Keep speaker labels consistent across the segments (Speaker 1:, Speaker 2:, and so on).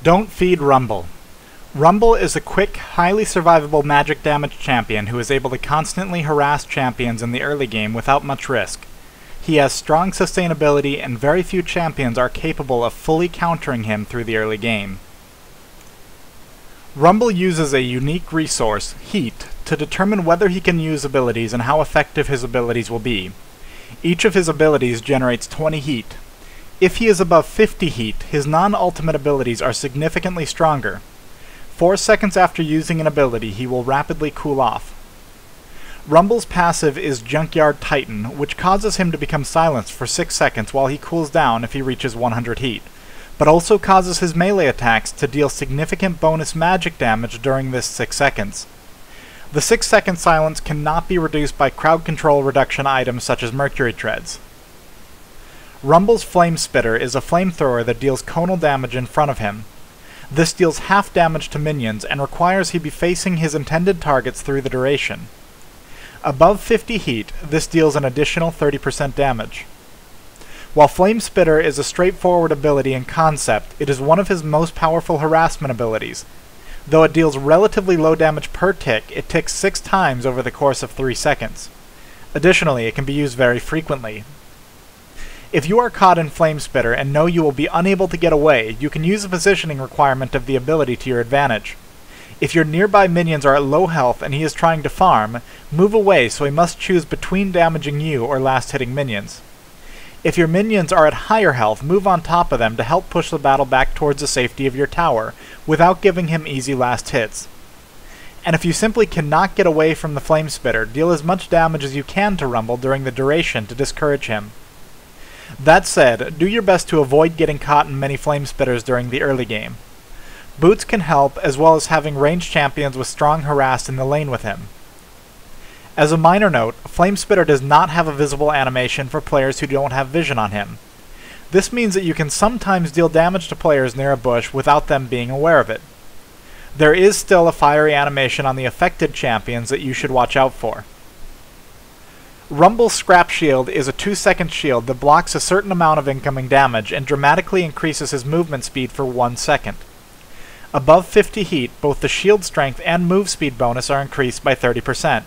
Speaker 1: Don't feed Rumble. Rumble is a quick, highly survivable magic damage champion who is able to constantly harass champions in the early game without much risk. He has strong sustainability and very few champions are capable of fully countering him through the early game. Rumble uses a unique resource, heat, to determine whether he can use abilities and how effective his abilities will be. Each of his abilities generates 20 heat. If he is above 50 heat, his non-ultimate abilities are significantly stronger. 4 seconds after using an ability, he will rapidly cool off. Rumble's passive is Junkyard Titan, which causes him to become silenced for 6 seconds while he cools down if he reaches 100 heat, but also causes his melee attacks to deal significant bonus magic damage during this 6 seconds. The 6-second silence cannot be reduced by crowd control reduction items such as Mercury Treads. Rumble's Flame Spitter is a flamethrower that deals conal damage in front of him. This deals half damage to minions and requires he be facing his intended targets through the duration. Above 50 heat, this deals an additional 30% damage. While Flame Spitter is a straightforward ability in concept, it is one of his most powerful harassment abilities. Though it deals relatively low damage per tick, it ticks 6 times over the course of 3 seconds. Additionally, it can be used very frequently. If you are caught in Flame Spitter and know you will be unable to get away, you can use the positioning requirement of the ability to your advantage. If your nearby minions are at low health and he is trying to farm, move away so he must choose between damaging you or last hitting minions. If your minions are at higher health, move on top of them to help push the battle back towards the safety of your tower, without giving him easy last hits. And if you simply cannot get away from the Flame Spitter, deal as much damage as you can to Rumble during the duration to discourage him. That said, do your best to avoid getting caught in many Flame Spitters during the early game. Boots can help, as well as having ranged champions with strong harass in the lane with him. As a minor note, Flame Spitter does not have a visible animation for players who don't have vision on him. This means that you can sometimes deal damage to players near a bush without them being aware of it. There is still a fiery animation on the affected champions that you should watch out for. Rumble's Scrap Shield is a 2-second shield that blocks a certain amount of incoming damage and dramatically increases his movement speed for 1 second. Above 50 heat, both the shield strength and move speed bonus are increased by 30%.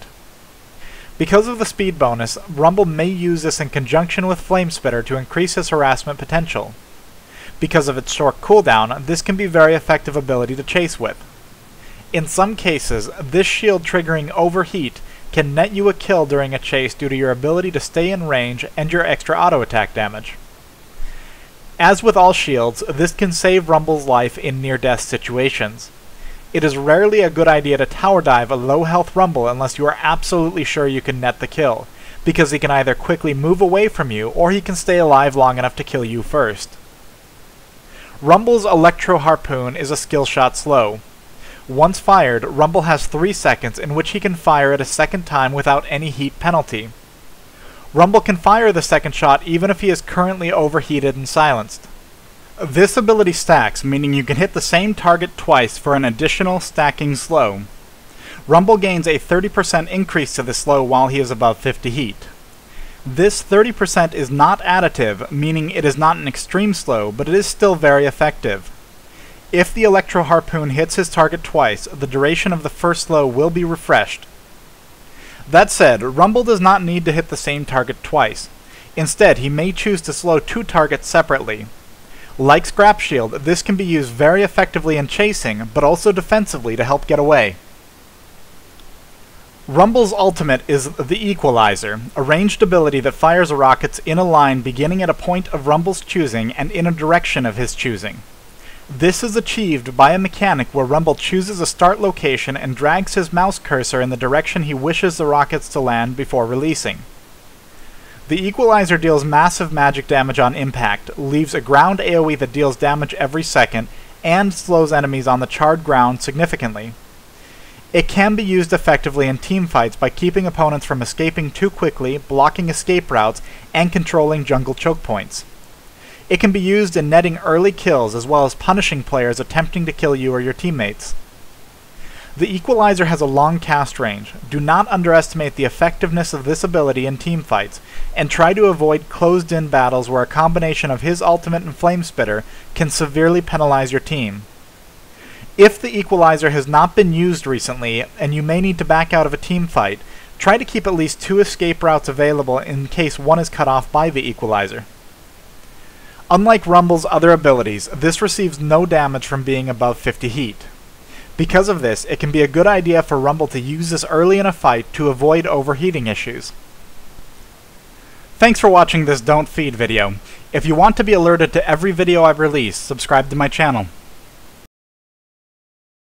Speaker 1: Because of the speed bonus, Rumble may use this in conjunction with Flame Spitter to increase his harassment potential. Because of its short cooldown, this can be a very effective ability to chase with. In some cases, this shield triggering overheat can net you a kill during a chase due to your ability to stay in range and your extra auto attack damage. As with all shields, this can save Rumble's life in near-death situations. It is rarely a good idea to tower dive a low-health Rumble unless you are absolutely sure you can net the kill, because he can either quickly move away from you or he can stay alive long enough to kill you first. Rumble's Electro Harpoon is a skill shot slow. Once fired, Rumble has 3 seconds in which he can fire it a second time without any heat penalty. Rumble can fire the second shot even if he is currently overheated and silenced. This ability stacks, meaning you can hit the same target twice for an additional stacking slow. Rumble gains a 30% increase to the slow while he is above 50 heat. This 30% is not additive, meaning it is not an extreme slow, but it is still very effective. If the Electro Harpoon hits his target twice, the duration of the first slow will be refreshed. That said, Rumble does not need to hit the same target twice. Instead, he may choose to slow 2 targets separately. Like Scrap Shield, this can be used very effectively in chasing, but also defensively to help get away. Rumble's ultimate is the Equalizer, a ranged ability that fires rockets in a line beginning at a point of Rumble's choosing and in a direction of his choosing. This is achieved by a mechanic where Rumble chooses a start location and drags his mouse cursor in the direction he wishes the rockets to land before releasing. The Equalizer deals massive magic damage on impact, leaves a ground AoE that deals damage every second, and slows enemies on the charred ground significantly. It can be used effectively in teamfights by keeping opponents from escaping too quickly, blocking escape routes, and controlling jungle choke points. It can be used in netting early kills as well as punishing players attempting to kill you or your teammates. The Equalizer has a long cast range. Do not underestimate the effectiveness of this ability in teamfights, and try to avoid closed-in battles where a combination of his ultimate and Flame Spitter can severely penalize your team. If the equalizer has not been used recently, and you may need to back out of a team fight, try to keep at least 2 escape routes available in case one is cut off by the equalizer. Unlike Rumble's other abilities, this receives no damage from being above 50 heat. Because of this, it can be a good idea for Rumble to use this early in a fight to avoid overheating issues. Thanks for watching this Don't Feed video. If you want to be alerted to every video I release, subscribe to my channel.